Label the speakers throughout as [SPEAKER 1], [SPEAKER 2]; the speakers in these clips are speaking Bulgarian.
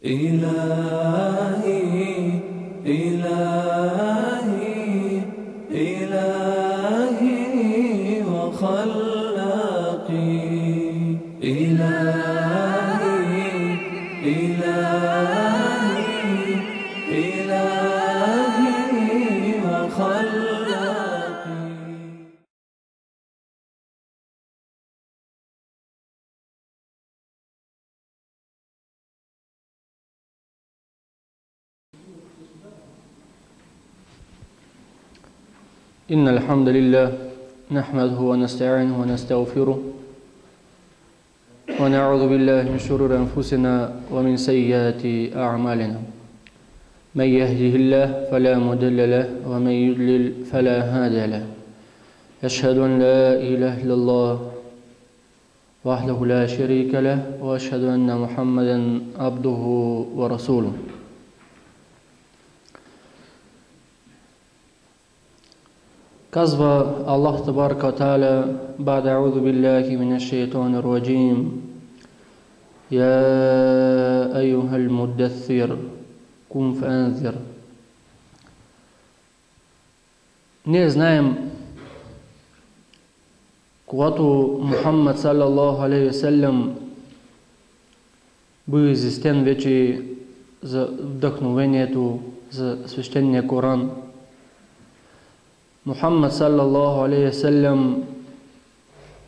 [SPEAKER 1] إلهي إلهي إلهي وخلاقي إلهي إلهي إلهي وخلاقي.
[SPEAKER 2] إن الحمد لله نحمده ونستعينه ونستغفره ونعوذ بالله من شرور أنفسنا ومن سيئات أعمالنا. من يهده الله فلا مضل له ومن يضلل فلا هادي له. أشهد أن لا إله إلا الله وحده لا شريك له وأشهد أن محمدا عبده ورسوله. Казва Аллах Табарaka ва Та'аля: بعد أعوذ بالله من الشيطان الرجيم يا أيها المدثر قم فأنذر. Ние знаем, когато Мухаммад саллаллаху алейхи ва саллям бил известен вече за вдъхновението за свещения Коран, Мухаммад саллаллаху алейхи ва саллям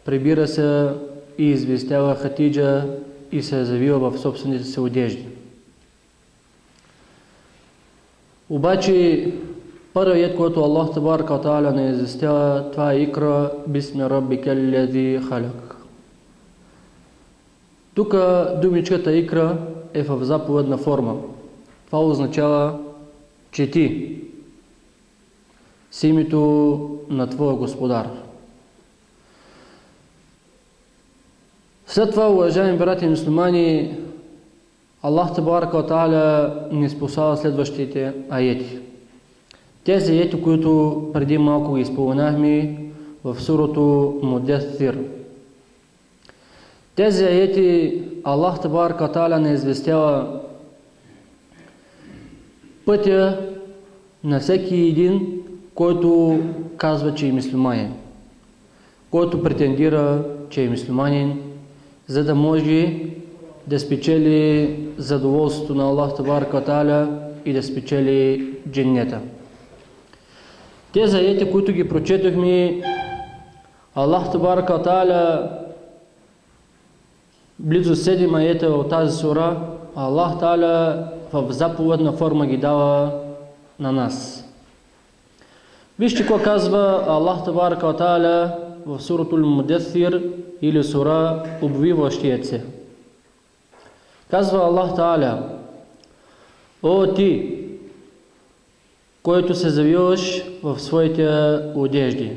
[SPEAKER 2] прибира се и известява Хатиджа и се завива в собствените си одежди. Обаче първият, който Аллах Табарaka ва Та'аля не известява, това е Икра бисми раббика аллази халак. Тук думичката Икра е в заповедна форма. Това означава чети с името на твоя Господар. След това, уважаеми брати и мюсюлмани, Аллах Табарaka ва Та'аля ни спасява следващите аети. Тези аети, които преди малко ги споменахме в сурато Муддатсир. Тези аети Аллах Табарaka ва Та'аля не известява пътя на всеки един, който казва, че е мюсюлманин, който претендира, че е мюсюлманин, за да може да спечели задоволството на Аллах Табарaka ва Та'аля и да спечели дженнета. Тези аети, които ги прочетохме, Аллах Табарaka ва Та'аля, близо 7 аета от тази сура, Аллах Та'аля в заповедна форма ги дава на нас. Вижте какво казва Аллах Табарaka ва Та'аля в суратул Муддатсир или сура обвиващият се. Казва Аллах Та'аля: о ти, който се завиваш в своите одежди.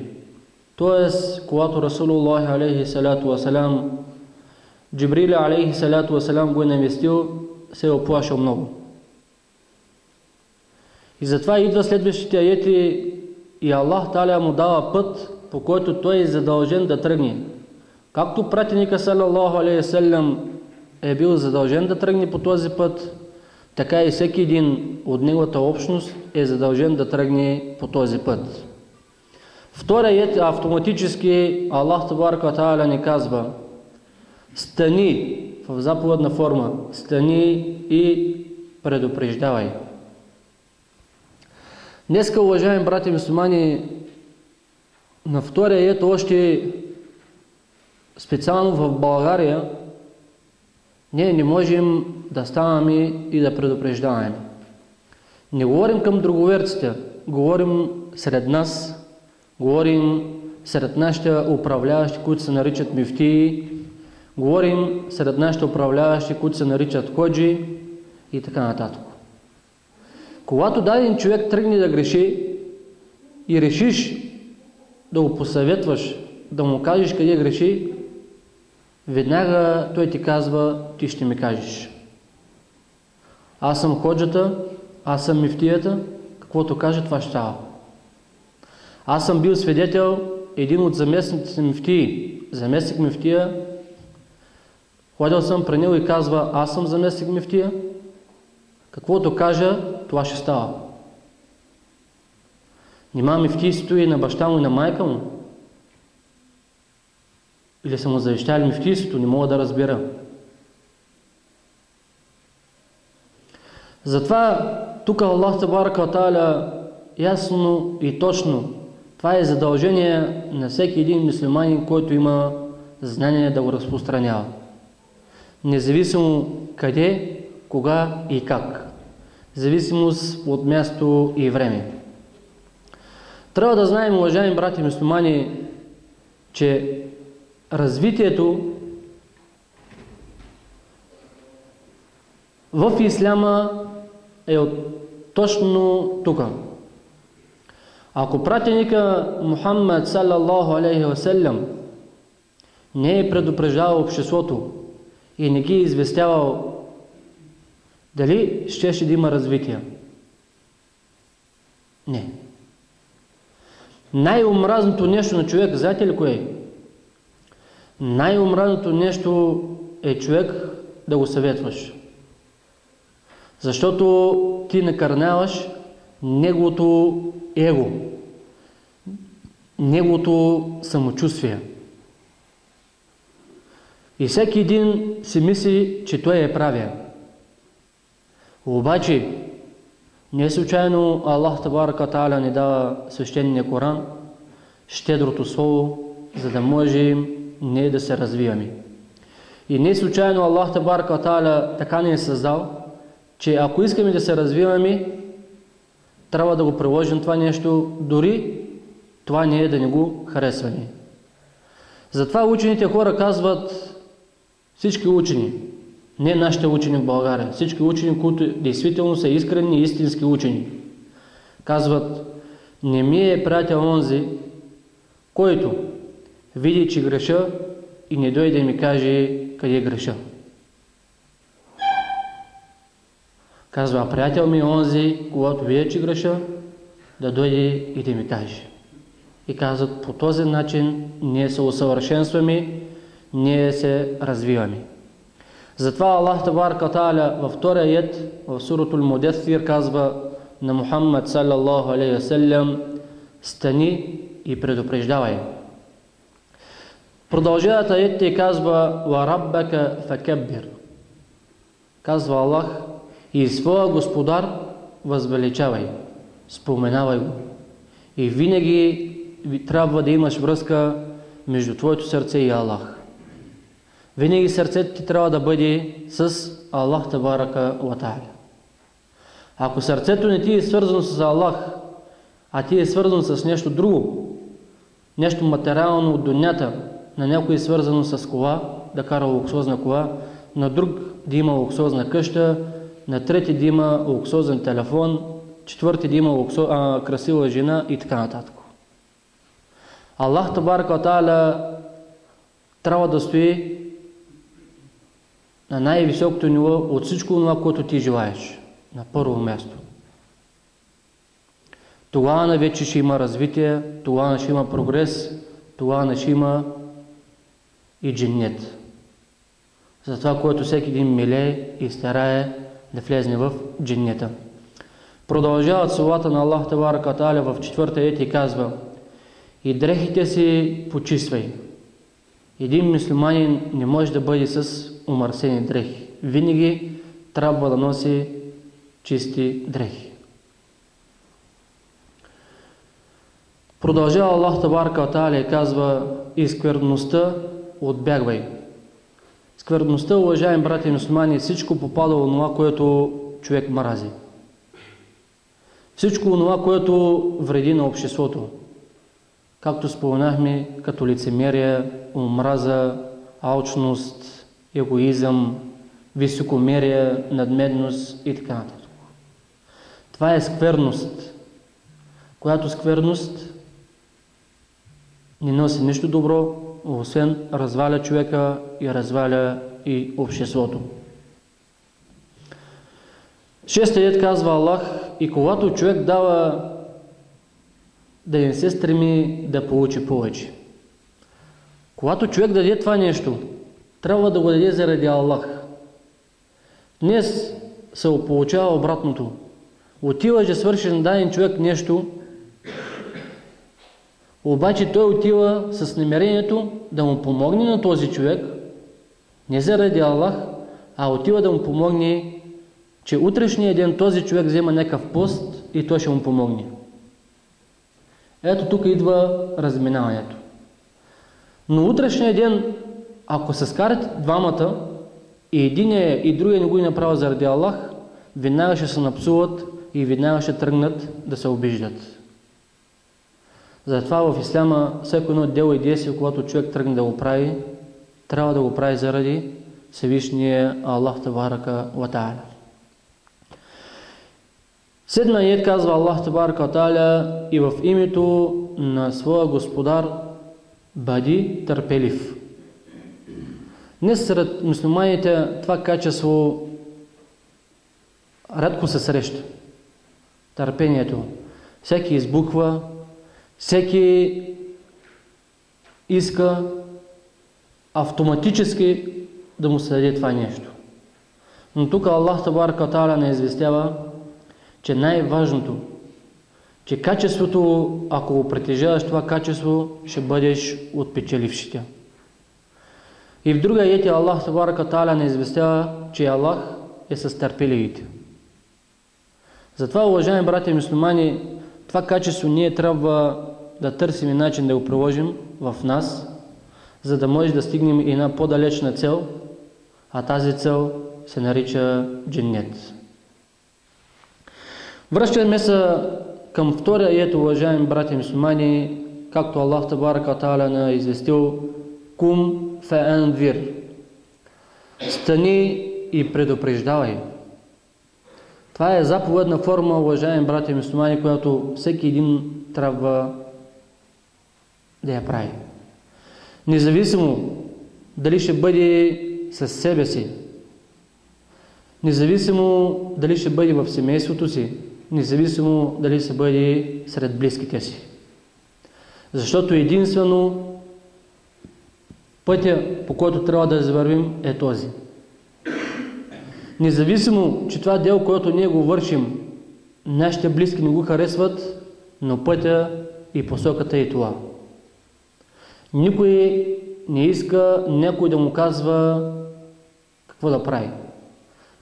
[SPEAKER 2] Тоест, когато Расулуллах алейхи салату ва салам, Джибрил алейхи салату ва салам го е навестил, се е оплашил много. И затова идва следващите аети и Аллах Та'аля му дава път, по който той е задължен да тръгне. Както пратеника саллаллаху алейхи ва саллям е бил задължен да тръгне по този път, така и всеки един от неговата общност е задължен да тръгне по този път. Вторият автоматически Аллах Табарaka ва Та'аля ни казва: стани в заповедна форма, стани и предупреждавай. Днеска, уважаеми брати и мюсюлмани, на втория аят още специално в България, ние не можем да ставаме и да предупреждаваме. Не говорим към друговерците, говорим сред нас, говорим сред нашите управляващи, които се наричат мюфтии, говорим сред нашите управляващи, които се наричат ходжи и така нататък. Когато даден човек тръгне да греши и решиш да го посъветваш, да му кажеш къде греши, веднага той ти казва: ти ще ми кажеш. Аз съм ходжата, аз съм мифтията, каквото каже, това ще става. Аз съм бил свидетел, един от заместниците мифтии, заместник мифтия, ходил съм при него и казва: аз съм заместник мифтия, Каквото кажа, това ще става. Нима мифтийството и на баща му и на майка му? Или са му завещали мифтийството? Не мога да разбера. Затова тук Аллах Табарaka ва Та'аля ясно и точно, това е задължение на всеки един мюсюлманин, който има знание да го разпространява. Независимо къде, кога и как. Зависимост от място и време. Трябва да знаем, уважаеми брати мюсюлмани, че развитието в исляма е точно тук. Ако пратеника Мухаммад саллаллаху алейхи ва саллям не е предупреждавал обществото и не ги е известявал, дали ще да има развитие? Не. Най-омразното нещо на човек, знаете ли кое е? Най-омразното нещо е човек да го съветваш. Защото ти накърняваш неговото его, неговото самочувствие. И всеки един си мисли, че той е правия. Обаче, не случайно Аллах Табарaka ва Та'аля ни дава свещения Коран, щедрото слово, за да можем ние да се развиваме. И не случайно Аллах Табарaka ва Та'аля така ни е създал, че ако искаме да се развиваме, трябва да го приложим това нещо, дори това не е да не го харесваме. Затова учените хора казват, всички учени, не нашите учени в България, всички учени, които действително са искрени и истински учени, казват, не ми е приятел онзи, който види, че греша и не дойде да ми каже къде греша. Казва, приятел ми е онзи, когато види, че греша, да дойде и да ми каже. И казват, по този начин ние се усъвършенстваме, ние се развиваме. Затова Аллах Табарaka ва Та'аля във втория аят в суратул Муддассир казва на Мухаммад саллаллаху алейхи ва саллям, стани и предупреждавай. Продължават аятите и казва, ва раббака факаббир. Казва Аллах, и своя Господар възвеличавай, споменавай го. И винаги трябва да имаш връзка между твоето сърце и Аллах. Винаги сърцето ти трябва да бъде с Аллах Табарaka ва Та'аля. Ако сърцето не ти е свързано с Аллах, а ти е свързано с нещо друго, нещо материално от дунята, на някой е свързано с кола, да кара луксозна кола, на друг да има луксозна къща, на трети да има луксозен телефон, четвърти да има красива жена и така нататък. Аллах Табарaka ва Та'аля трябва да стои на най-високото ниво от всичко това, което ти желаеш. На първо място. Тогава вече ще има развитие, тогава ще има прогрес, тогава ще има и дженнет. За това, което всеки един милее и старае да влезне в дженнета. Продължават словата на Аллах Табарaka ва Та'аля в четвърта аят и казва, и дрехите си почиствай. Един мюсюлманин не може да бъде с омърсени дрехи. Винаги трябва да носи чисти дрехи. Продължава Аллах Табарaka ва Та'аля и казва, и скверността отбягвай. Скверността, уважаеми брати и мюсюлмани, всичко попада в това, което човек мрази. Всичко това, което вреди на обществото. Както споменахме, като лицемерие, омраза, алчност, егоизъм, високомерие, надменност и така нататък. Това е скверност, която скверност не носи нищо добро, освен разваля човека и разваля и обществото. Шестият казва Аллах, и когато човек дава, да не се стреми да получи повече. Когато човек даде това нещо, трябва да го даде заради Аллах. Днес се получава обратното. Отиваш да свършиш на даден човек нещо, обаче той отива с намерението да му помогне на този човек, не заради Аллах, а отива да му помогне, че утрешния ден този човек взема някакъв пост и той ще му помогне. Ето тук идва разминаването. Но утрешния ден, ако се скарат двамата, и единия и другия не го направят заради Аллах, веднага ще се напсуват и веднага ще тръгнат да се обиждат. Затова в Исляма всяко едно дело и действие, когато човек тръгне да го прави, трябва да го прави заради Всевишния Аллах Табарака ва Та'аля. Седма аят казва Аллах Табарака ва Та'аля: и в името на своя Господар бъди търпелив. Днес сред мюсюлманите това качество рядко се среща. Търпението. Всеки избухва, всеки иска автоматически да му се даде това нещо. Но тук Аллах Табарака ва Та'аля не известява, че най-важното, че качеството, ако го притежаваш това качество, ще бъдеш от печелившите. И в друга аят Аллах Табарака ва Та'аля не известява, че Аллах е с търпеливите. Затова, уважаеми братя и мюсюлмани, това качество ние трябва да търсим начин да го приложим в нас, за да може да стигнем една по-далечна цел, а тази цел се нарича дженнет. Връщаме се към втория аят, уважаеми братя и мюсюлмани, както Аллах Табарака ва Та'аля известил: кум фе'анвир. Стани и предупреждавай. Това е заповедна форма, уважаеми братя и мюсюлмани, която всеки един трябва да я прави. Независимо дали ще бъде със себе си, независимо дали ще бъде в семейството си, независимо дали ще бъде сред близките си. Защото единствено пътя, по който трябва да завървим, е този. Независимо, че това дело, което ние го вършим, нашите близки не го харесват, но пътя и посоката е това. Никой не иска някой да му казва какво да прави.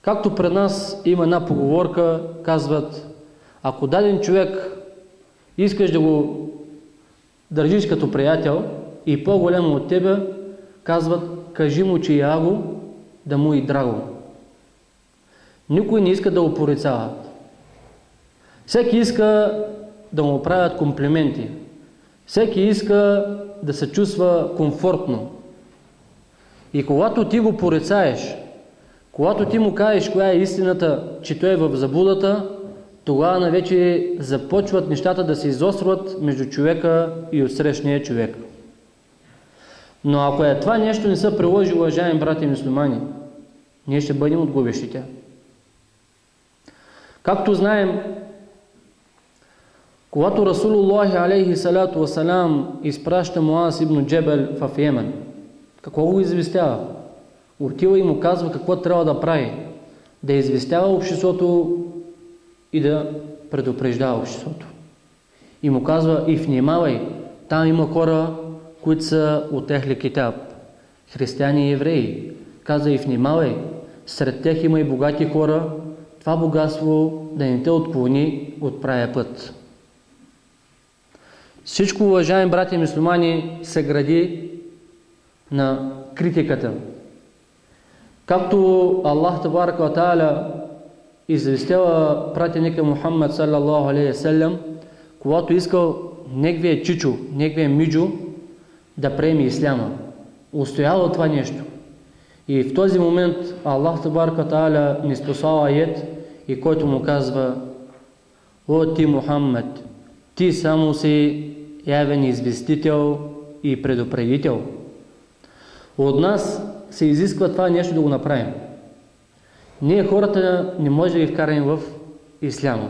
[SPEAKER 2] Както пред нас има една поговорка, казват: ако даден човек искаш да го държиш като приятел и по-голямо от тебе, казват: кажи му, че яго, да му и драго. Никой не иска да го порицава. Всеки иска да му правят комплименти. Всеки иска да се чувства комфортно. И когато ти го порицаеш, когато ти му кажеш коя е истината, че той е в заблудата, тогава вече започват нещата да се изострят между човека и отсрещния човек. Но ако това нещо не се приложи, уважаеми брати и мюсюлмани, ние ще бъдем от губещите. Както знаем, когато Расулуллах алейхи салату васалам изпраща Муаз ибн Джебел в Йемен, какво го известява? Отива и му казва какво трябва да прави. Да известява обществото и да предупреждава обществото. И му казва: и внимавай, там има хора, които са от Ехли Китаб, християни и евреи. Каза: и внимавай, сред тях има и богати хора, това богатство да не те отклони от правия път. Всичко, уважаеми братя и мюсюлмани, се гради на критиката. Както Аллах Табарака ва Та'аля известява пратеника Мухаммад саллаллаху алейхи ва саллям, когато искал неговия чичо, неговия миджо да приеме исляма. Устоява това нещо. И в този момент Аллах Табарака ва Та'аля ни спасава аят, и който му казва: о ти Мухаммад, ти само си явен известител и предупредител. От нас се изисква това нещо да го направим. Ние хората не може да ги вкараме в исляма.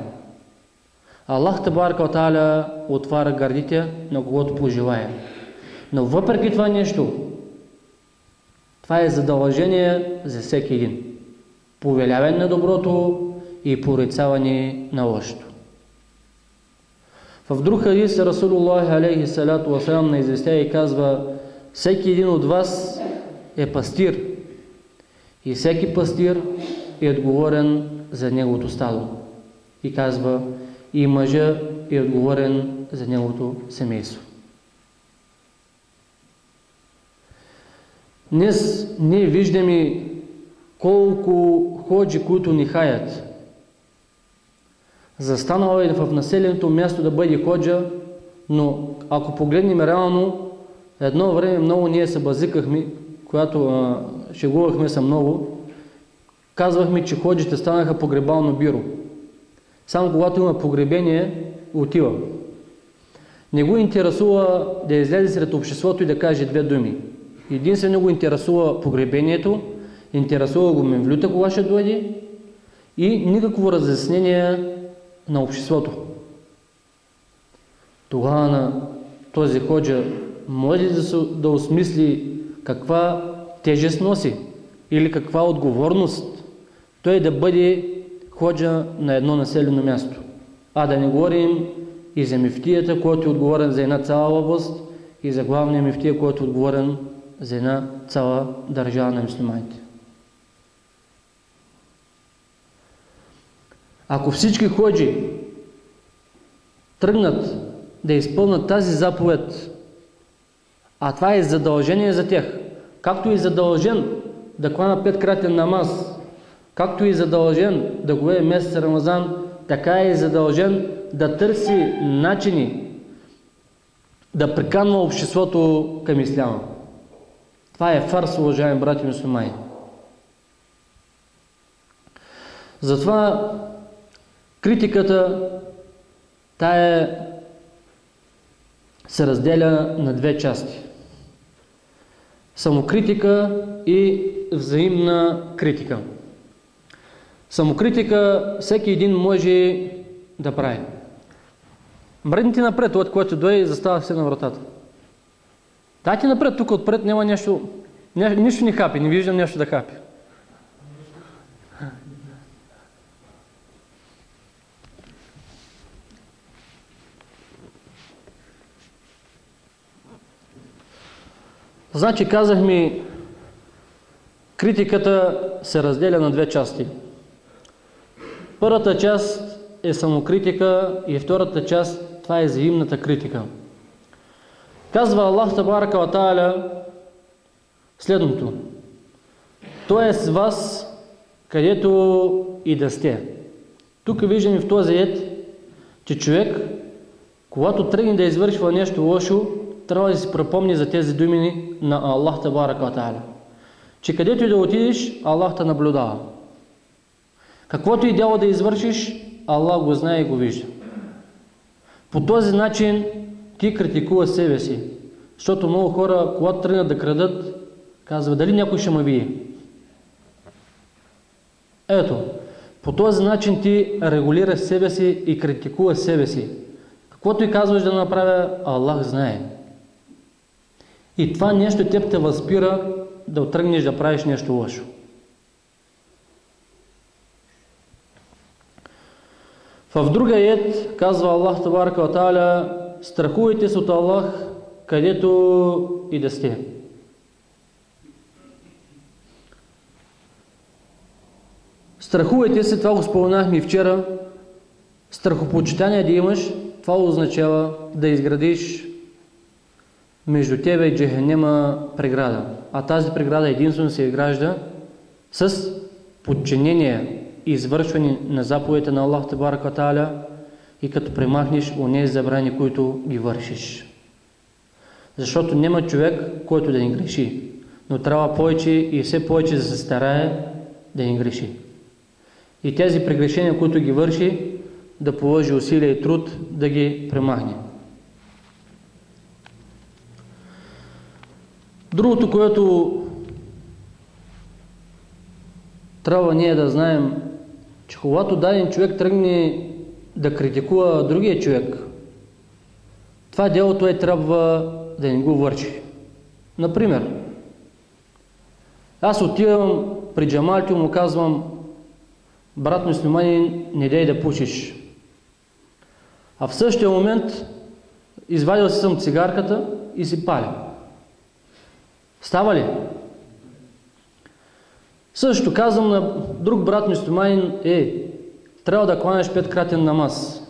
[SPEAKER 2] Аллах Табарака ва Та'аля отваря гърдите на когото пожелае. Но въпреки това нещо, това е задължение за всеки един. повеляване на доброто и порицаване на лошото. В друг хадис Расулуллах алейхи салату васалам на известя и казва: всеки един от вас е пастир и всеки пастир е отговорен за неговото стадо. И казва: и мъжа е отговорен за неговото семейство. Днес ние виждаме колко ходжи, които ни хаят. Застанало е в населеното място да бъде ходжа, но ако погледнем реално, едно време много ние се базикахме, когато шегувахме се много, казвахме, че ходжите станаха погребално бюро. Само когато има погребение, отива. Не го интересува да излезе сред обществото и да каже две думи. Единствено го интересува погребението, интересува го мевлюта кога ще дойде и никакво разяснение на обществото. Тогава на този ходжа може да осмисли каква тежест носи или каква отговорност той да бъде ходжа на едно населено място. А да не говорим и за мифтията, който е отговорен за една цяла област, и за главния мифтия, който е отговорен за една цяла държава на мюсюлманите. Ако всички ходжи тръгнат да изпълнят тази заповед, а това е задължение за тях, както и задължен да хвана 5-кратен намаз, както и задължен да говее месец Рамазан, така е задължен да търси начини да приканва обществото към исляма. Това е фарс, уважаеми брати мюсюлмани. Затова критиката тая се разделя на две части. Самокритика и взаимна критика. Самокритика всеки един може да прави. Мръдните напред, от което дойде, застава се на вратата. Дайте напред, тук отпред няма нещо, нищо не хапи, не виждам нещо да хапи. Значи казахме, критиката се разделя на две части. Първата част е самокритика и втората част това е взаимната критика. Казва Аллах Табарака ва Та'аля следното: той е с вас, където и да сте. Тук виждаме в този ед, че човек, когато тръгне да извършва нещо лошо, трябва да си припомни за тези думи на Аллах Табарака ва Та'аля, че където и да отидеш, Аллах те наблюдава. Каквото и дело да извършиш, Аллах го знае и го вижда. По този начин ти критикува себе си, защото много хора, когато тръгнат да крадат, казват: дали някой ще ме види? Ето, по този начин ти регулираш себе си и критикуваш себе си. Каквото и казваш да направя, Аллах знае. И това нещо теб те възпира да отръгнеш да правиш нещо лошо. В друга ед казва Аллах Табарака ва Та'аля: страхувайте се от Аллах, където и да сте. Страхувайте се, това го споменахме и вчера. Страхопочитание да имаш, това означава да изградиш между тебе и джехенема преграда. А тази преграда единствено се изгражда с подчинение и извършване на заповедите на Аллах Табарака ва Та'аля и като премахнеш онези забрани, които ги вършиш. Защото няма човек, който да не греши, но трябва повече и все повече да се старае да не греши. И тези прегрешения, които ги върши, да положи усилия и труд да ги премахне. Другото, което трябва ние да знаем, че когато даден човек тръгне да критикува другия човек, това дело той трябва да не го върши. Например, аз отивам при джамалите и му казвам: брат мюсюлманин, не дей да пушиш. А в същия момент извадил си съм цигарката и си паля. Става ли? Също казвам на друг брат мюсюлманин, трябва да кланяш 5-кратен намаз.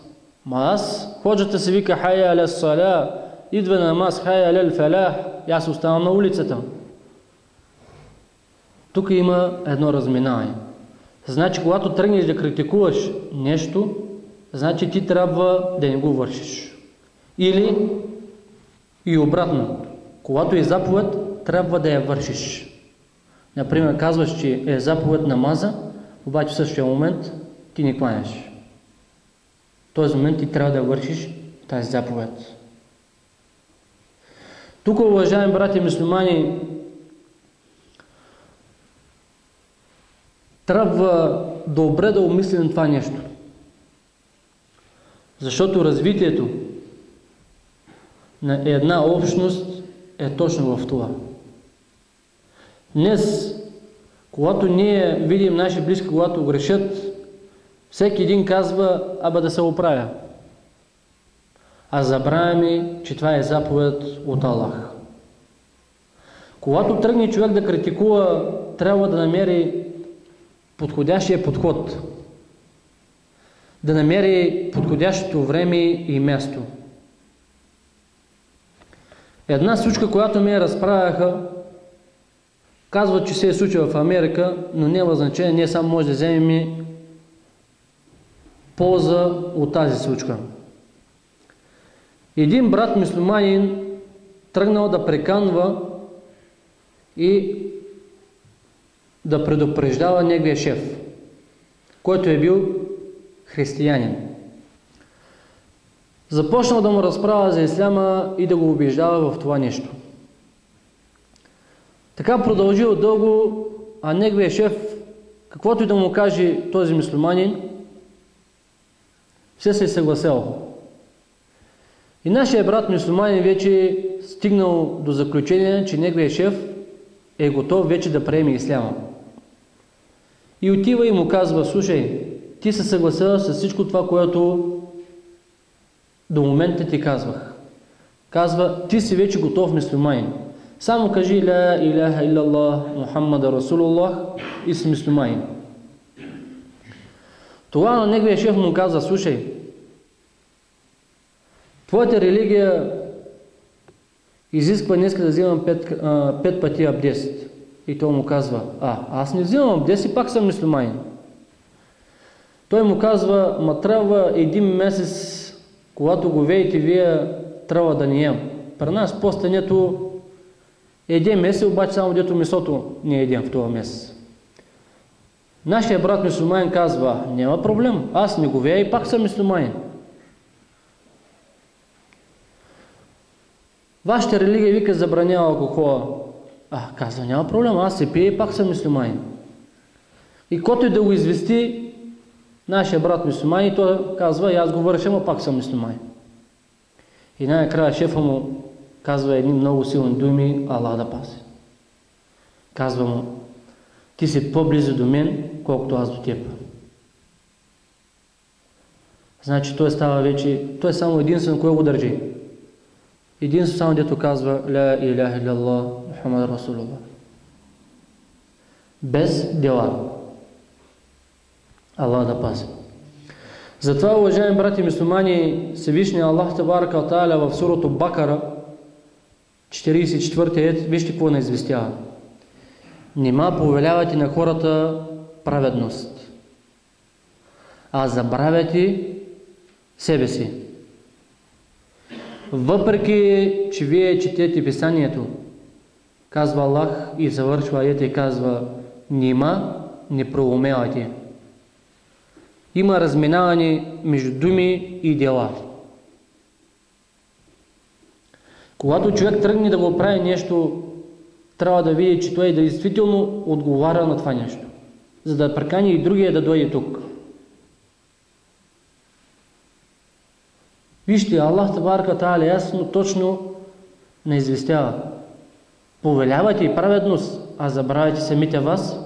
[SPEAKER 2] Ма аз, ходжата се вика хайя аля саля, идва на намаз хайя аля фалах, и аз оставам на улицата. Тук има едно разминаване. Значи, когато тръгнеш да критикуваш нещо, значи ти трябва да не го вършиш. Или и обратно. Когато е заповед, трябва да я вършиш. Например, казваш, че е заповед намаза, обаче в същия момент ти не кланяш. В този момент ти трябва да вършиш тази заповед. Тук, уважаеми брати мюсюлмани, трябва добре да обмислим това нещо. Защото развитието на една общност е точно в това. Днес, когато ние видим наши близки, когато грешат, всеки един казва, да се оправя. А забравяме, че това е заповед от Аллах. Когато тръгне човек да критикува, трябва да намери подходящия подход. Да намери подходящото време и място. Една случка, която ми разправяха, казват, че се е случила в Америка, но няма значение, ние само може да вземем полза от тази случка. Един брат мюсюлманин тръгнал да приканва и да предупреждава неговия шеф, който е бил християнин. Започнал да му разправя за исляма и да го убеждава в това нещо. Така продължил дълго, а неговия шеф, каквото и да му каже този мюсюлманин, все се е съгласял. И нашия брат мюсюлманин вече стигнал до заключение, че неговия шеф е готов вече да приеме исляма. И отива и му казва, слушай, ти се съгласил с всичко това, което до момента ти казвах. Казва, ти си вече готов мюсюлманин. Само кажи ла илаха илlallah Мухаммада Расулуллах и си мюсюлманин. Тогава на неговия шеф му казва, слушай, твоята религия изисква днес да взимам 5 пъти абдест. И той му казва, аз не взимам абдест и пак съм мюсюлманин. Той му казва, трябва един месец, когато го веете вие, трябва да не ям. При нас постенето един месец, обаче само дето месото не едем в това месец. Нашия брат мюсюлманин казва, няма проблем, аз не го вея и пак съм мюсюлманин. Вашата религия вика забранява алкохола. Казва, няма проблем, аз се пия и пак съм мюсюлманин. И който и да го извести, нашия брат мюсюлманин, той казва, аз го върша, но пак съм мюсюлманин. И най-накрая шефа му казва едни много силни думи, Аллах да пази. Казва му, ти си по-близо до мен, колкото аз до теб. Значи той става вече, той е само единствен, кой го държи. Единствено само дето казва ла илаха илlallah Мухаммад Расулуллах. Без дела. Аллах да пази. Затова, уважаеми брати мюсюлмани, Всевишния Аллах Табарaka ва Та'аля в сурата Бакара, 44 аят, вижте какво не известява. Нима повелявате на хората праведност, а забравяте себе си. Въпреки, че вие четете писанието, казва Аллах и завършва аята и казва, нима не проумявате. Има разминаване между думи и дела. Когато човек тръгне да го прави нещо, трябва да види, че той действително отговаря на това нещо, за да прикани и другия да дойде тук. Вижте, Аллах Табарaka ва Та'аля ясно, точно не известява. Повелявате и праведност, а забравяте самите вас.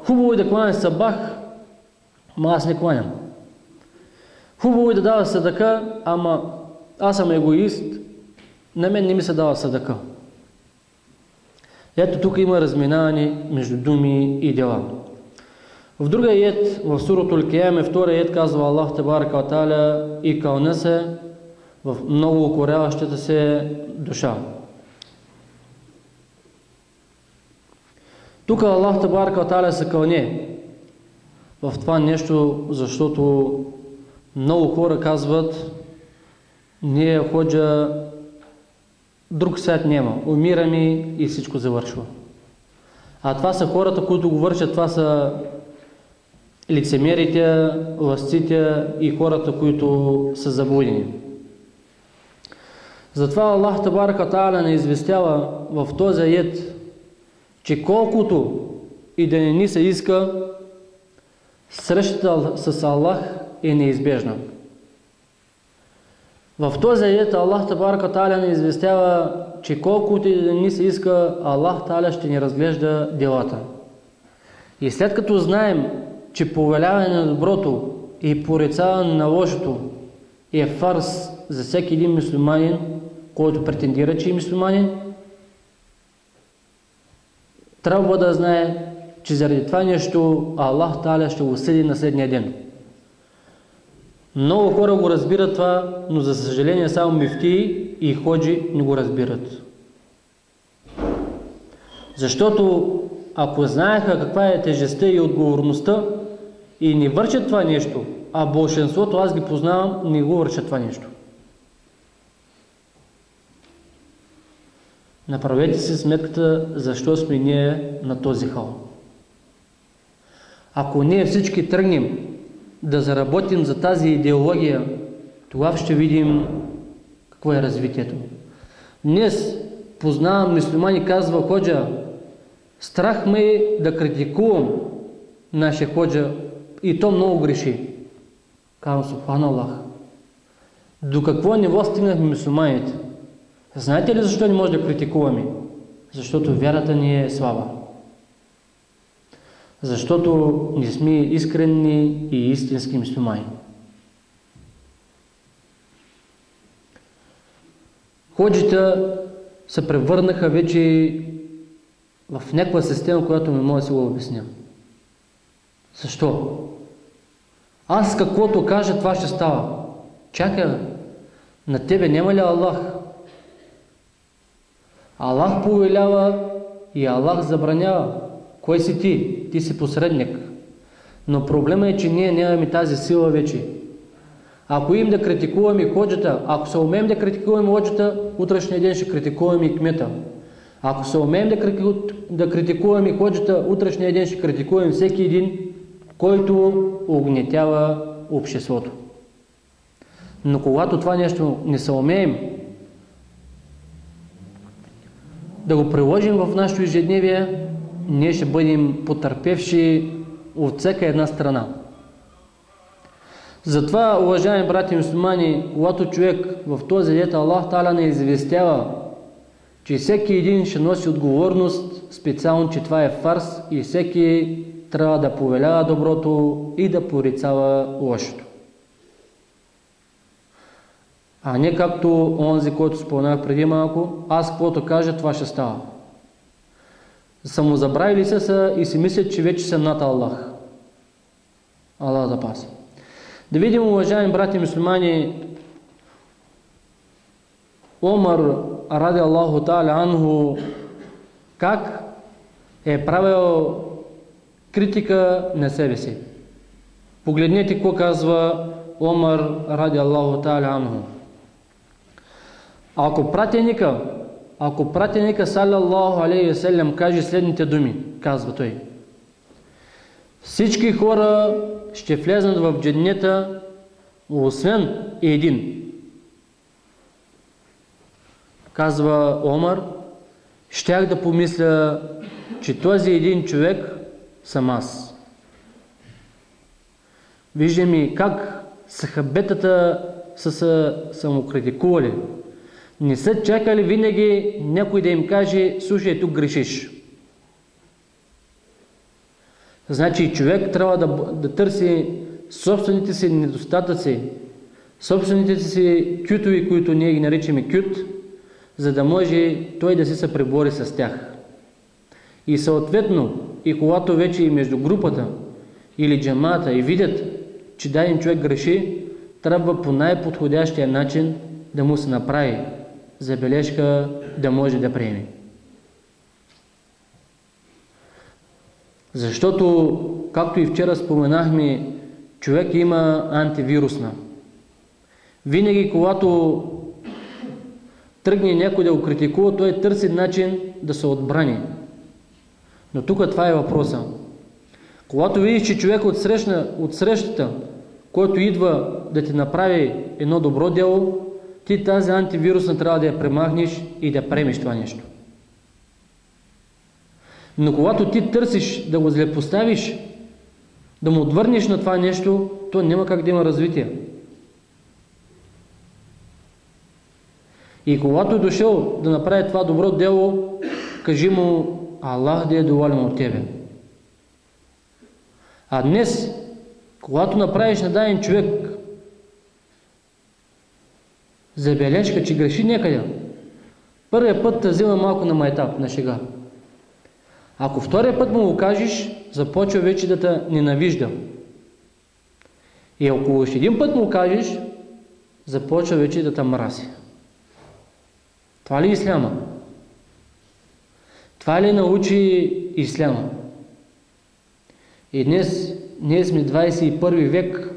[SPEAKER 2] Хубаво е да кланяш сабах, ама аз не кланям. Хубаво е да дава садака, ама аз съм егоист, на мен не ми се дава садака. Ето тук има разминаване между думи и дела. В друга аят, в Суратул Кияме, втория аят казва Аллах Тебарaka ва Та'аля и кълня се в много укоряващата се душа. Тук Аллах Тебарaka ва Та'аля се кълне в това нещо, защото много хора казват, ние ходя, друг свят няма, умираме и всичко завършва. А това са хората, които го вършат, това са лицемерите, лъжците и хората, които са заблудени. Затова Аллах Тебарaka ва Та'аля не известява в този аят, че колкото и да не ни се иска, срещата с Аллах е неизбежна. В този аят Аллах Тебарaka ва Та'аля не известява, че колкото и да ни се иска, Аллах Та'аля ще ни разглежда делата. И след като знаем, че повеляване на доброто и порицаване на лошото е фарс за всеки един мюсюлманин, който претендира, че е мюсюлманин, трябва да знае, че заради това нещо Аллах Та'аля ще го съди на следния ден. Много хора го разбират това, но за съжаление само мифтии и ходжи не го разбират. Защото ако знаеха каква е тежестта и отговорността и не вършат това нещо, а большинството, аз ги познавам, не го вършат това нещо. Направете си сметката, защо сме ние на този хал. Ако ние всички тръгнем да заработим за тази идеология, тогава ще видим какво е развитието. Днес познавам мюсюлмани, казва ходжа, страх ме е да критикувам нашия ходжа и то много греши. Казвам, субханаллах. До какво ниво стигнахме мюсюлманите? Знаете ли защо не може да критикуваме? Защото вярата ни е слаба. Защото не сме искрени и истински мюсюлмани. Ходжите се превърнаха вече в някаква система, която не мога да си го обясня. Защо? Аз каквото кажа, това ще става. Чакай, на тебе няма ли Аллах? Аллах повелява и Аллах забранява. Кой си ти? Ти си посредник. Но проблема е, че ние нямаме тази сила вече. Ако им да критикуваме ходжата, ако се умеем да критикуваме ходжата, утрешния ден ще критикуваме и кмета. Ако се умеем да критикуваме ходжата, утрешния ден ще критикуваме всеки един, който угнетява обществото. Но когато това нещо не се умеем да го приложим в нашето ежедневие, ние ще бъдем потърпевши от всяка една страна. Затова, уважаеми брати мюсюлмани, когато човек в този аят Аллах Та'аля не известява, че всеки един ще носи отговорност, специално, че това е фарс и всеки трябва да повелява доброто и да порицава лошото. А не както онзи, който споменах преди малко, аз каквото кажа, това ще става. Самозабравили са и си мислят, че вече са над Аллах. Аллах да пази. Да видим, уважаеми брати мюсюлмани, Омар ради Аллаху Та'аля анху как е правил критика на себе си. Погледнете какво казва Омар ради Аллаху Та'аля анху. Ако пратеника саллаллаху алейхи ва саллям каже следните думи, казва той: всички хора ще влезнат в дженнета, освен един. Казва Омар, щях да помисля, че този един човек съм аз. Виждаме как сахабетата са се самокритикували. Не са чакали винаги някой да им каже, слушай, тук грешиш. Значи човек трябва да търси собствените си недостатъци, собствените си кютови, които ние ги наричаме кют, за да може той да се пребори с тях. И съответно, и когато вече и между групата или джамата и видят, че даден човек греши, трябва по най-подходящия начин да му се направи забележка, да може да приеме. Защото, както и вчера споменахме, човек има антивирусна. Винаги, когато тръгне някой да го критикува, той търси начин да се отбрани. Но тук това е въпроса. Когато видиш, че човек от срещата, който идва да ти направи едно добро дело, ти тази антивирусна трябва да я премахнеш и да приемеш това нещо. Но когато ти търсиш да го злепоставиш, да му отвърнеш на това нещо, то няма как да има развитие. И когато е дошъл да направи това добро дело, кажи му: Аллах да е доволен от тебе. А днес, когато направиш на даден човек забележка, че греши някъде, първият път те взема малко на майтап, на шега. Ако втория път му го кажеш, започва вече да те ненавижда. И ако още един път му го кажеш, започва вече да те мрази. Това ли е исляма? Това ли научи исляма? И днес ние сме 21 век.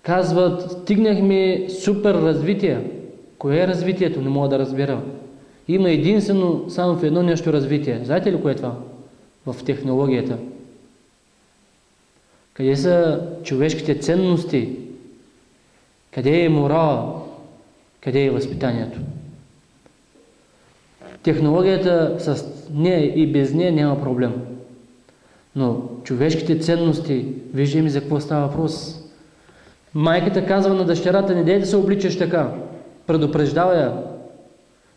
[SPEAKER 2] Казват, стигнахме супер развитие. Кое е развитието? Не мога да разбера. Има единствено само в едно нещо развитие. Знаете ли кое е това? В технологията. Къде са човешките ценности? Къде е морала? Къде е възпитанието? Технологията с нея и без нея няма проблем. Но човешките ценности, виждаме за какво става въпрос. Майката казва на дъщерята: не дей да се обличаш така. Предупреждава я.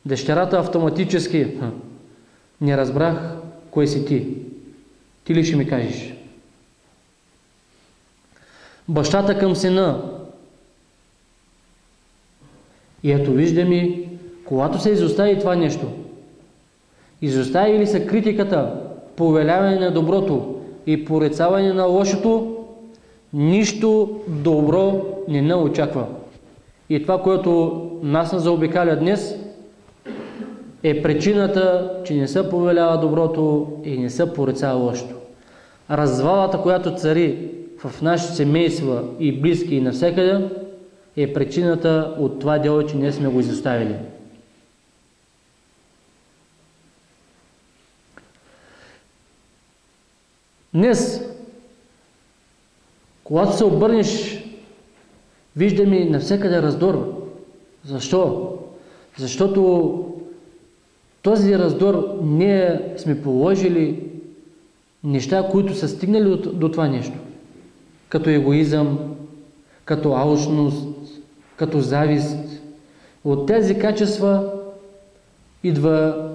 [SPEAKER 2] Дъщерята автоматически: не разбрах кой си ти. Ти ли ще ми кажеш? Бащата към сина. И ето виждаме, когато се изостави това нещо, изостави ли се критиката, повеляване на доброто и порицаване на лошото, нищо добро не ни очаква. И това, което нас заобикаля днес, е причината, че не се повелява доброто и не се порицава лошото. Развалата, която цари в нашите семейства и близки и навсякъде, е причината от това дело, че ние сме го изоставили. Днес, когато се обърнеш, виждаме навсякъде раздор. Защо? Защото този раздор ние сме положили неща, които са стигнали до това нещо. Като егоизъм, като алчност, като завист. От тези качества идва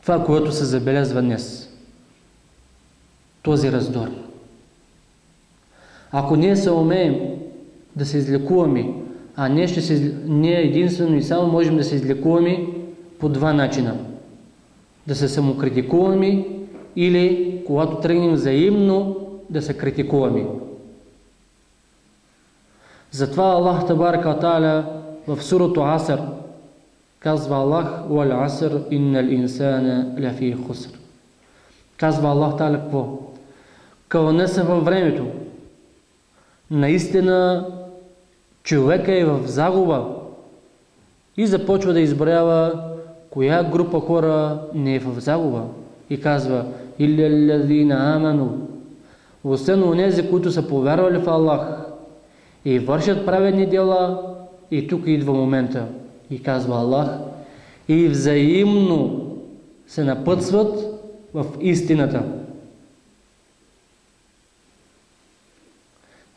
[SPEAKER 2] това, което се забелязва днес. Този раздор. Ако ние се умеем да се излекуваме, а ние единствено и само можем да се излекуваме по два начина. Да се самокритикуваме или когато тръгнем взаимно да се критикуваме. Затова Аллах Табарaka ва Та'аля в сурато Аср казва: Аллах вал аср иннал инсана лафи хуср. Казва Аллах Та'аля какво? Кълня се във времето. Наистина човека е в загуба. И започва да изброява коя група хора не е в загуба. И казва: илля аману. Освен онези, които са повярвали в Аллах и вършат праведни дела, и тук идва момента. И казва Аллах: и взаимно се напътстват в истината.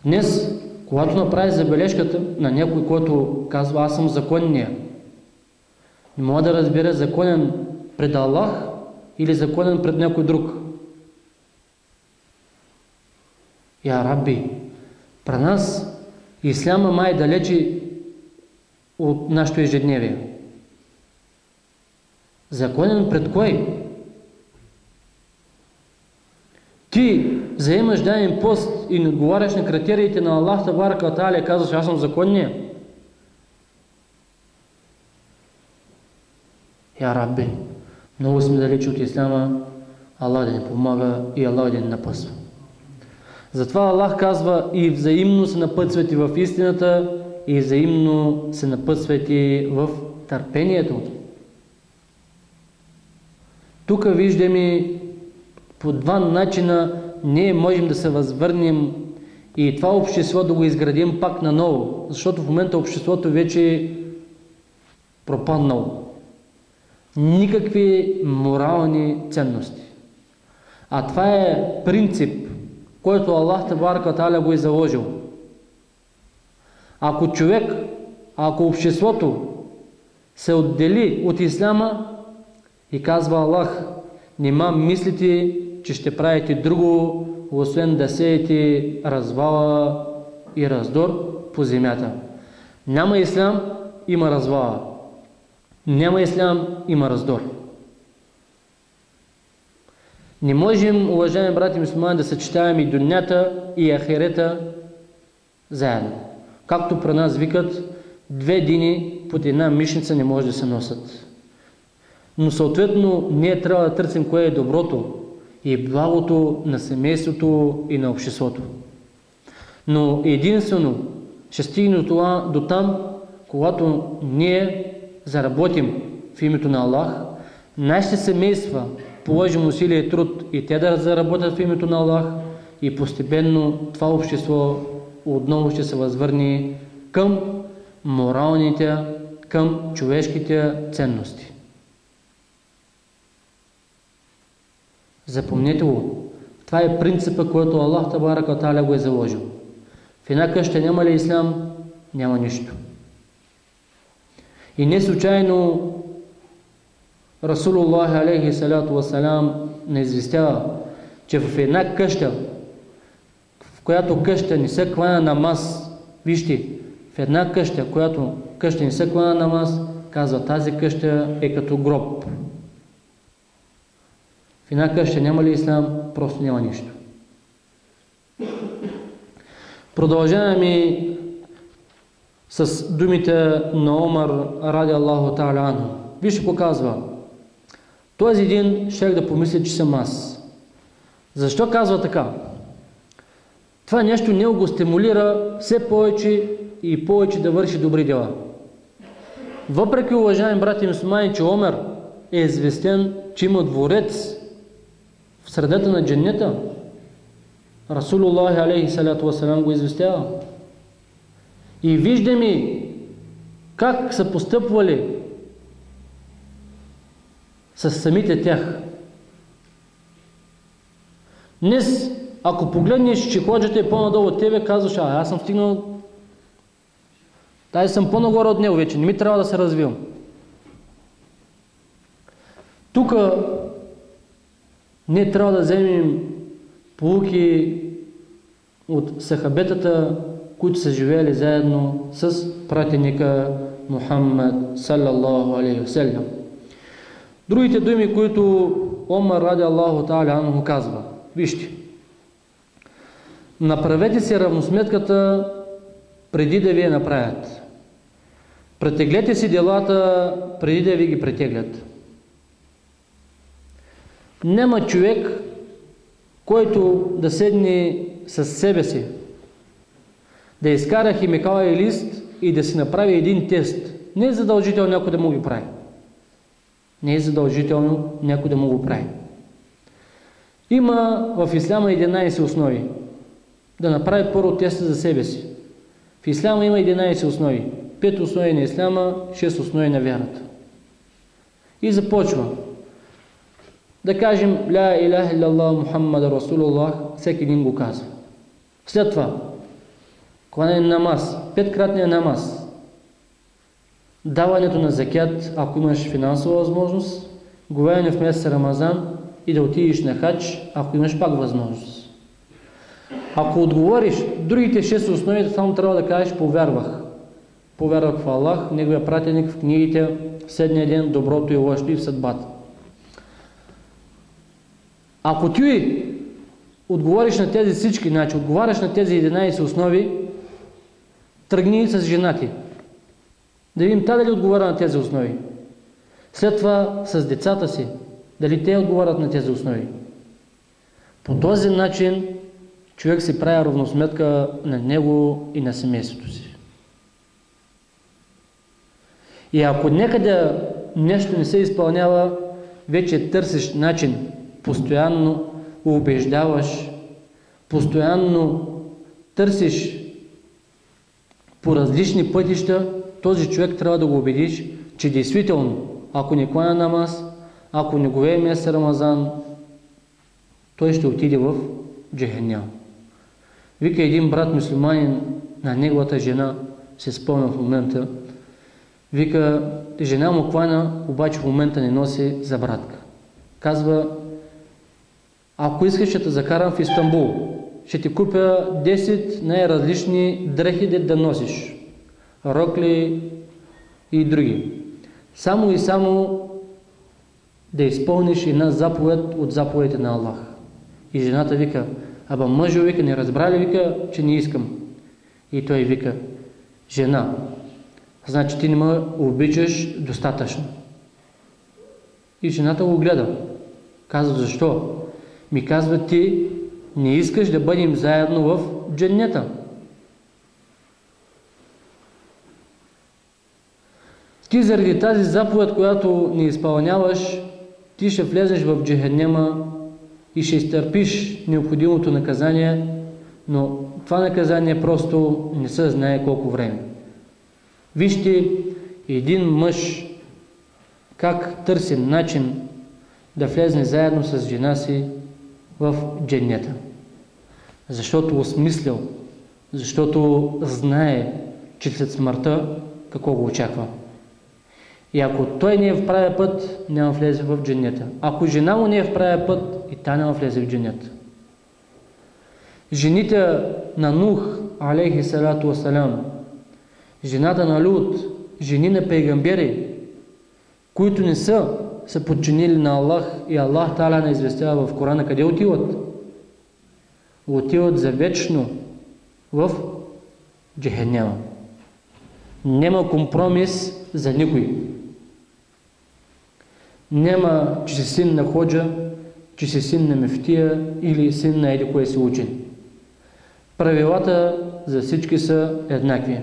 [SPEAKER 2] Днес, когато направи забележката на някой, който казва: аз съм законния, не мога да разбера законен пред Аллах или законен пред някой друг. Я Рабби, при нас исляма май далече от нашето ежедневие. Законен пред кой? Ти заемаш даден пост и не отговаряш на критериите на Аллах Табарак ва Та'аля и казваш, аз съм законния. Я Рабби, много сме далече от исляма, Аллах да ни помага и Аллах да ни напъсва. Затова Аллах казва и взаимно се напътствайте в истината и взаимно се напътствайте в търпението. Тук виждаме по два начина ние можем да се възвърнем и това общество да го изградим пак наново, защото в момента обществото вече е пропаднало. Никакви морални ценности. А това е принцип, който Аллах Табарак ва Та'аля го е заложил. Ако човек, ако обществото се отдели от исляма и казва Аллах, нима мислите, че ще правите друго, освен да сеете развала и раздор по земята. Няма ислям, има развала. Няма ислям, има раздор. Не можем, уважаеми брати мюсюлмани, да съчетаваме и дунята и ахирета заедно. Както при нас викат, две дини под една мишница не може да се носят. Но съответно ние трябва да търсим кое е доброто и благото на семейството и на обществото. Но единствено ще стигне до там, когато ние заработим в името на Аллах, нашите семейства положим усилие и труд и те да заработят в името на Аллах и постепенно това общество отново ще се възвърне към моралните, към човешките ценности. Запомнете го. Това е принципа, който Аллах Табарак ва Та'аля го е заложил. В една къща няма ли ислям? Няма нищо. И не случайно Расулуллах алейхи салату вассалам не известява, че в една къща, в която къща не се кланя намаз, вижте, в една къща, в която къща не се кланя намаз, казва, тази къща е като гроб. В една къща няма ли ислам, просто няма нищо. Продължаваме с думите на Омар ради Аллаху Та'аля анху. Вижте какво казва. Този един щях да помисля, че съм аз. Защо казва така? Това нещо него го стимулира все повече и повече да върши добри дела. Въпреки, уважаеми брати мюсюлмани, че Омар е известен, че има дворец в средата на дженнета, Расулуллах алейхи салату вассалам го известява. И виждаме как са постъпвали с самите тях. Днес, ако погледнеш чехладжата е по-надолу от тебе, казваш, аз съм стигнал, съм по-нагоре от него вече, не ми трябва да се развивам. Тук ние трябва да вземем поуки от сахабетата, които са живеели заедно с пратеника Мухаммад саллаллаху алейхи ва саллям. Другите думи, които Омар ради Аллаху Та'аля анху казва. Вижте. Направете си равносметката преди да ви я направят. Претеглете си делата преди да ви ги претеглят. Няма човек, който да седне със себе си, да изкара химикален лист и да си направи един тест. Не е задължително някой да му ги прави. Не е задължително някой да му го прави. Има в исляма 11 основи. Да направи първо теста за себе си. В исляма има 11 основи. 5 основи на исляма, 6 основи на вярата. И започва. Да кажем Ла илаха илlallah Мухаммад Расулуллах, всеки един го казва. След това кланяне на намаз, 5-кратния намаз, даването на закят, ако имаш финансова възможност, говеене в месец Рамазан и да отидеш на хадж, ако имаш пак възможност. Ако отговориш другите 6 основи, само трябва да кажеш повярвах. Повярвах в Аллах, Неговия пратеник, в книгите, в седния ден, доброто и лошото и в съдбата. Ако ти отговориш на тези всички, значи отговаряш на тези 11 основи, тръгни с жена ти. Да видим та дали отговаря на тези основи. След това с децата си, дали те отговарят на тези основи. По този начин човек си прави равносметка на него и на семейството си. И ако някъде нещо не се изпълнява, вече търсиш начин, постоянно убеждаваш, постоянно търсиш по различни пътища, този човек трябва да го убедиш, че действително, ако не кланя намаз, ако не говее месец Рамазан, той ще отиде в Джехенням. Вика един брат мюсюлманин на неговата жена, се спомня в момента, вика, жена му кланя, обаче в момента не носи забрадка. Казва, ако искаш, ще те закарам в Истанбул. Ще ти купя 10 най-различни дрехи да носиш. Рокли и други. Само и само да изпълниш една заповед от заповедите на Аллах. И жената вика, аба мъжо, вика, не разбрали, вика, че не искам. И той вика, жена, значи ти не ме обичаш достатъчно. И жената го гледа. Казва, защо? Ми казва, ти не искаш да бъдем заедно в дженнета. Ти заради тази заповед, която не изпълняваш, ти ще влезеш в Джехеннема и ще изтърпиш необходимото наказание, но това наказание просто не се знае колко време. Вижте един мъж как търси начин да влезне заедно с жена си в дженнета. Защото осмислил, защото знае, че след смъртта какво го очаква. И ако той не е в правия път, няма влезе в дженнета. Ако жена му не е в правия път, и та няма влезе в дженнета. Жените на Нух, алейхи салату вассалям, жената на Лут, жени на пейгамбери, които не са се подчинили на Аллах и Аллах Таала не известява в Корана, къде отиват? Отиват за вечно в Джехеннема. Няма компромис за никой. Няма, че си син на ходжа, че си син на мефтия или син на еди кое си учен. Правилата за всички са еднакви.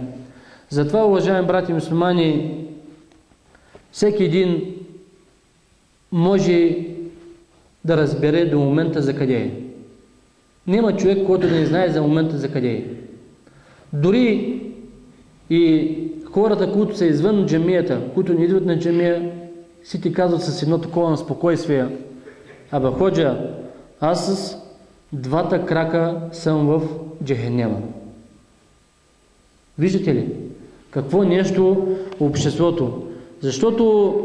[SPEAKER 2] Затова, уважаеми брати мюсюлмани, всеки един може да разбере до момента за къде е. Няма човек, който да не знае за момента за къде е. Дори и хората, които са извън джамията, които не идват на джамия, си ти казват с едно такова спокойствие, аба ходжа, аз с 2 крака съм в Джехеннема. Виждате ли? Какво нещо обществото? Защото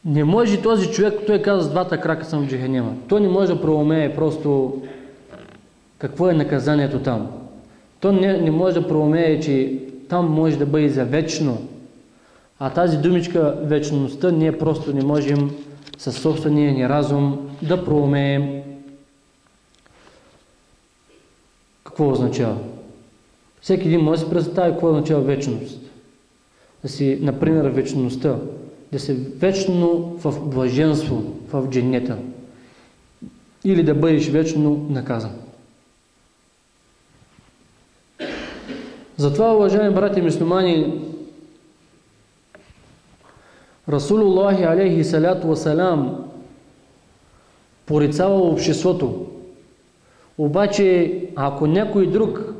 [SPEAKER 2] не може този човек, той казва с 2 крака съм в Джехеннема. Той не може да проумее просто какво е наказанието там. Той не може да проумее, че там може да бъде за вечно. А тази думичка вечността ние просто не можем със собствения ни разум да проумеем какво означава. Всеки един може да се представи какво означава вечност. Да си, например, вечността. Да си вечно в блаженство, в дженнета. Или да бъдеш вечно наказан. Затова, уважаеми брати мюсюлмани, Расулуллахи алейхи салату васалам порицава обществото. Обаче, ако някой друг,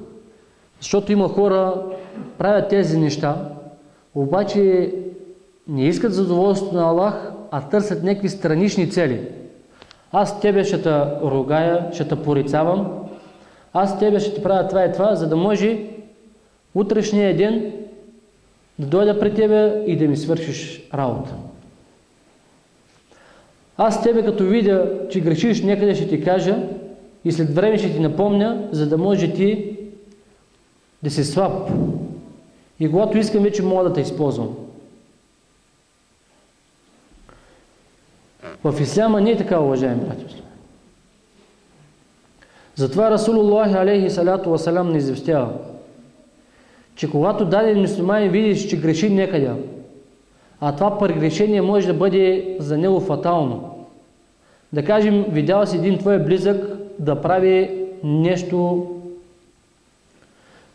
[SPEAKER 2] защото има хора, правят тези неща, обаче не искат задоволството на Аллах, а търсят някакви странични цели. Аз тебе ще те ругая, ще те порицавам, аз тебе ще ти правя това и това, за да може утрешния ден да дойда при тебе и да ми свършиш работа. Аз тебе като видя, че грешиш, някъде ще ти кажа и след време ще ти напомня, за да може ти да си слаб. И когато искам, вече мога да те използвам. В исляма не е така, уважаеми братя. Затова Расулуллах алейхи салату васалам не известява, че когато даден мюсюлманин видиш, че греши някъде, а това прегрешение може да бъде за него фатално. Да кажем, видял си един твой близък да прави нещо,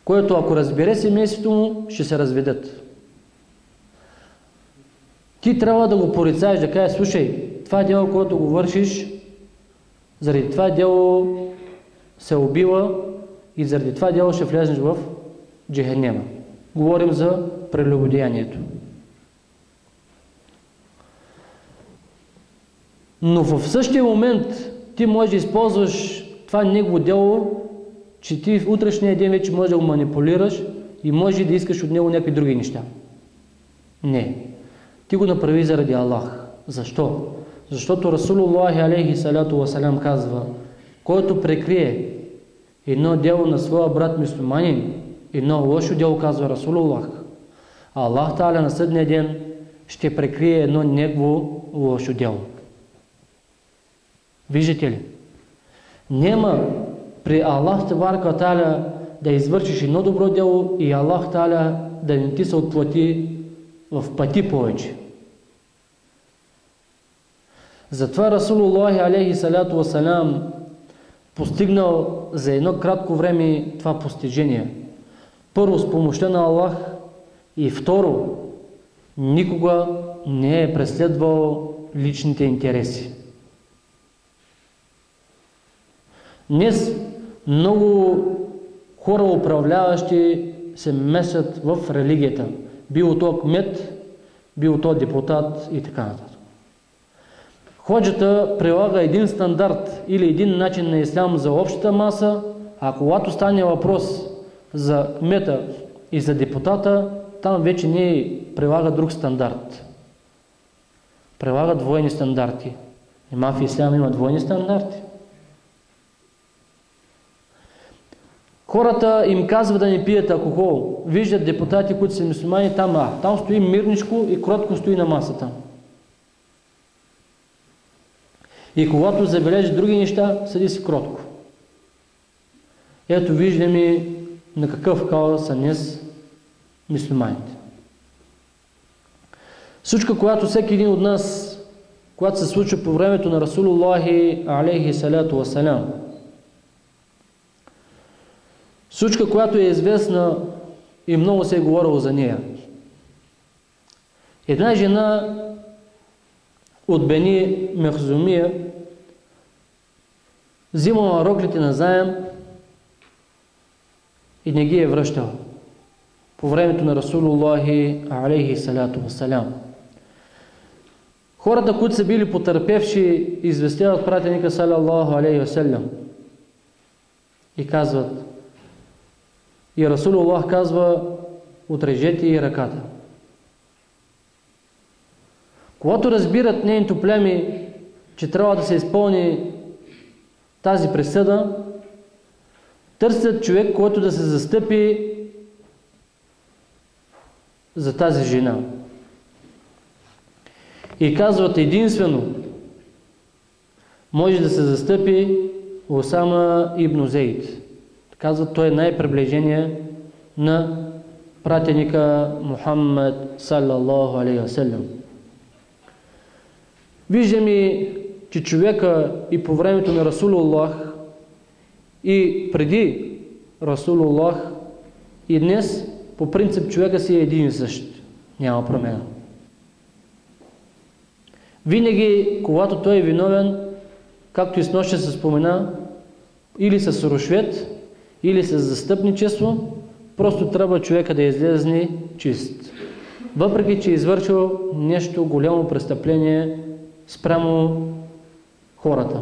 [SPEAKER 2] което ако разбере семейството му, ще се разведат. Ти трябва да го порицаеш, да кажеш, слушай, това дело, което го вършиш, заради това дело се убива и заради това дело ще влезеш в джехенема. Говорим за прелюбодеянието. Но в същия момент ти можеш да използваш това негово дело, че ти в утрешния ден вече можеш да го манипулираш и може да искаш от него някакви други неща. Не. Ти го направи заради Аллах. Защо? Защото Расулуллах алейхи салату васалам казва, който прикрие едно дело на своя брат мюсюлманин, едно лошо дело, казва Расулуллах, а Аллах Та'аля на съдния ден ще прикрие едно негово лошо дело. Виждате ли? Няма при Аллах Та'аля да извършиш едно добро дело и Аллах Та'аля да не ти се отплати в пъти повече. Затова Расулуллах алейхи салату васалам постигнал за едно кратко време това постижение. Първо, с помощта на Аллах, и второ, никога не е преследвал личните интереси. Днес много хора управляващи се месят в религията. Било то кмет, било то депутат и така нататък. Ходжата прилага един стандарт или един начин на ислям за общата маса, а когато стане въпрос за кмета и за депутата, там вече не прилага друг стандарт. Прилага двойни стандарти. Нима в ислям има двойни стандарти. Хората им казват да не пият алкохол. Виждат депутати, които са мюсюлмани, там стои мирничко и кротко стои на масата. И когато забележи други неща, седи си кротко. Ето виждаме на какъв хал са днес мюсюлманите. Случка, която всеки един от нас, която се случва по времето на Расулуллахи алейхи салату васалам. Случка, която е известна и много се е говорило за нея. Една жена от Бени Мехзумия взимала роклите на заем и не ги е връщала по времето на Расулуллахи алейхи салату васалам. Хората, които са били потърпевши, известяват пратеника салаллаху алейхи васалам и казват, и Расулуллах казва, отрежете и ръката. Когато разбират нейното племе, че трябва да се изпълни тази присъда, търсят човек, който да се застъпи за тази жена. И казват, единствено може да се застъпи Усама ибн Зейд. Казват, той е най-приближение на пратеника Мухаммад саллаллаху алейхи васалям. Виждаме, че човека и по времето на Расулуллах, и преди Расулуллах, и днес, по принцип, човека си е един и същ. Няма промяна. Винаги, когато той е виновен, както и снощи се спомена, или с рушвет, или с застъпничество, просто трябва човека да излезне чист. Въпреки, че е извършил нещо голямо престъпление спрямо хората.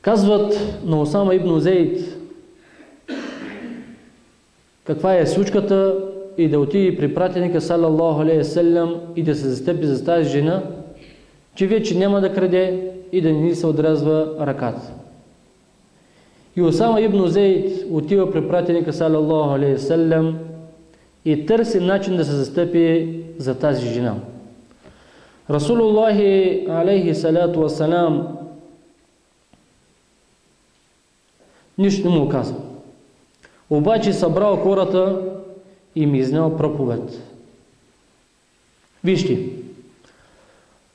[SPEAKER 2] Казват на Усама ибн Зейд каква е случката и да отиде при пратеника саллаллаху алейхи васалям и да се застъпи за тази жена, че вече няма да краде и да не се отрязва ръката. И Усама ибн Зейд отива при пратеника салаллаху алейхи ва саллям и търси начин да се застъпи за тази жена. Расулуллахи алейхи салату ва салам нищо не му каза. Обаче събрал хората и ми изнел проповед. Вижте,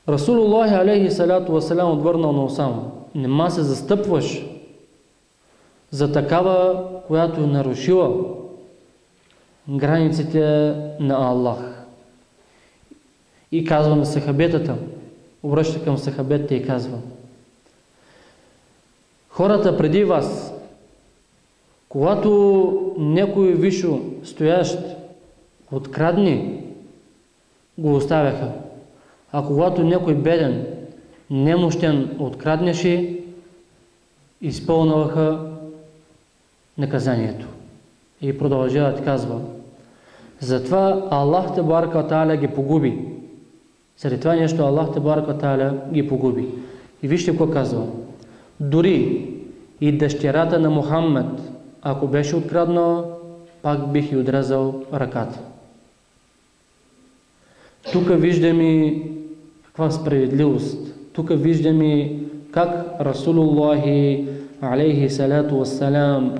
[SPEAKER 2] Расулуллахи алейхи салату ва салам отвърнал на Усама: нема се застъпваш за такава, която е нарушила границите на Аллах. И казва на сахабетата, обръща към сахабетите и казва: хората преди вас, когато някой висшо стоящ открадни, го оставяха. А когато някой беден, немощен откраднеше, изпълняваха наказанието. И продължава да казва: затова Аллах тебарaka ва та'аля ги погуби. Заради това нещо Аллах тебарaka ва та'аля ги погуби. И вижте какво казва: дори и дъщерята на Мухаммед, ако беше откраднала, пак бих ѝ отрязал ръката. Тук виждаме каква справедливост. Тук виждаме как Расулуллахи алейхи салату вассалам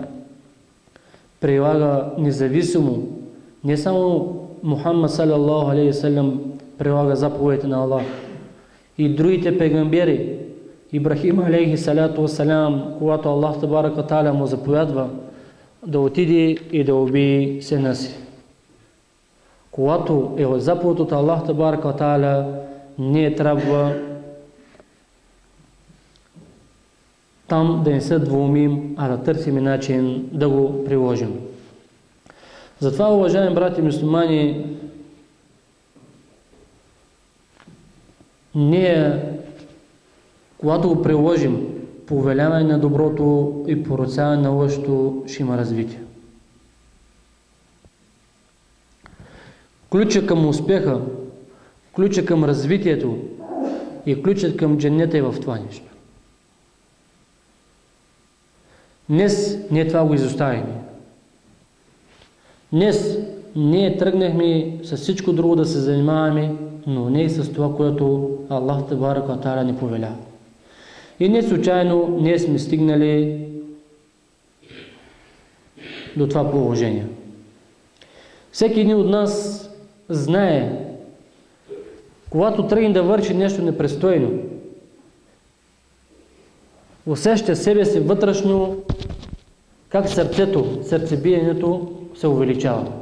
[SPEAKER 2] прилага независимо. Не само Мухаммад салаллаху алейхи ва саллям прилага заповедите на Аллах. И другите пегамбери, Ибрахим алейхи салату вассалам, когато Аллах тебарaka ва та'аля му заповядва да отиде и да убие сина си. Когато е заповед от Аллах тебарaka ва та'аля, ние трябва там да не се двоумим, а да търсим начин да го приложим. Затова, уважаеми брати и мюсюлмани, ние, когато го приложим, повеляване на доброто и порицаване на лошото, ще има развитие. Ключът към успеха, ключът към развитието и ключът към дженнета е в това нещо. Днес ние това го изоставяме. Днес ние тръгнахме с всичко друго да се занимаваме, но не и с това, което Аллах тебарaka ва та'аля ни повелява. И не случайно ние сме стигнали до това положение. Всеки един от нас знае, когато тръгне да върши нещо непристойно, усеща себе си вътрешно как сърцебиенето се увеличава.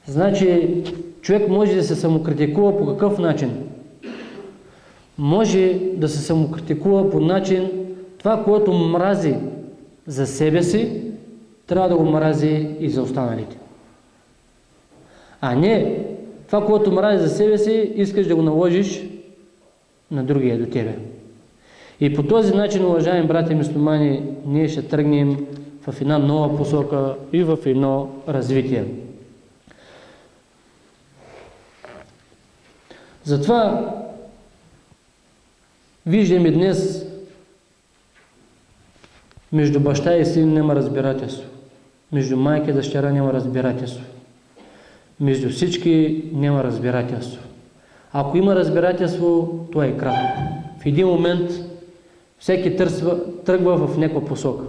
[SPEAKER 2] Значи, човек може да се самокритикува по какъв начин? Може да се самокритикува по начин, това, което мрази за себе си, трябва да го мрази и за останалите. А не това, което мрази за себе си, искаш да го наложиш на другия до тебе. И по този начин, уважаеми брати и мюсюлмани, ние ще тръгнем в една нова посока и в едно развитие. Затова виждаме днес между баща и син няма разбирателство. Между майка и дъщеря няма разбирателство. Между всички няма разбирателство. Ако има разбирателство, то е кратко. В един момент всеки тръгва в някаква посока.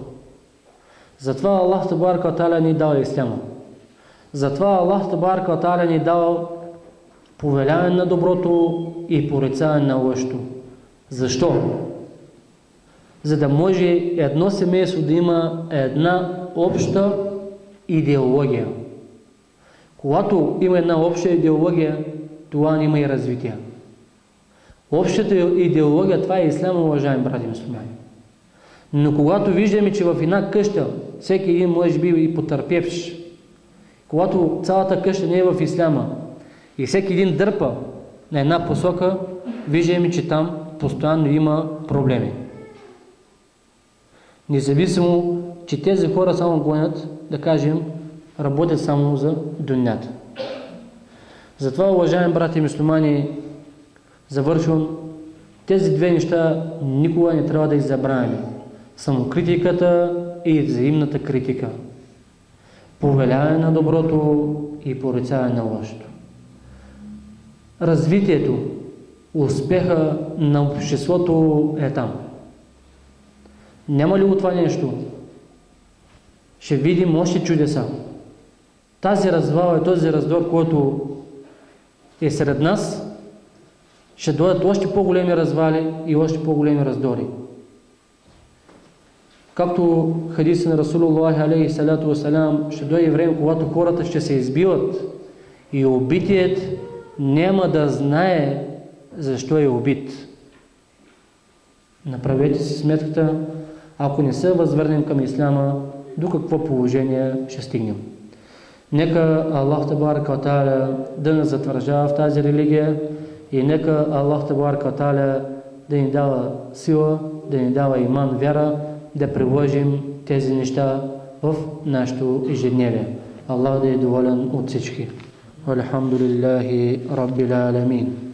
[SPEAKER 2] Затова Аллах тебарaka ва та'аля ни дава исляма. Затова Аллах тебарaka ва та'аля ни дава повеляване на доброто и порицаване на лошото. Защо? За да може едно семейство да има една обща идеология. Когато има една обща идеология, това има и развитие. Общата идеология, това е исляма, уважаеми брати и мюсюлмани. Но когато виждаме, че в една къща всеки един може би и потърпевш, когато цялата къща не е в исляма и всеки един дърпа на една посока, виждаме, че там постоянно има проблеми. Независимо, че тези хора само гонят, да кажем, работят само за дунята. Затова, уважаеми брати и мюсюлмани, Завършвам. Тези две неща никога не трябва да ги забравяме. Самокритиката и взаимната критика. Повеляване на доброто и порицаване на лошото. Развитието, успеха на обществото е там. Няма ли от това нещо? Ще видим още чудеса. Тази развала и този раздор, който е сред нас, ще дойдат още по-големи развали и още по-големи раздори. Както хадиса на Расулуллах алейхи салату вассалам, ще дойде време, когато хората ще се избиват и убитият няма да знае защо е убит. Направете си сметката, ако не се възвърнем към исляма, до какво положение ще стигнем. Нека Аллах табарaka ва та'аля да ни затвърждава в тази религия и нека Аллах табарaka ва та'аля да ни дава сила, да ни дава иман, вяра, да приложим тези неща в нашето ежедневие. Аллах да е доволен от всички. Алхамдулиллахи Раббил аламин.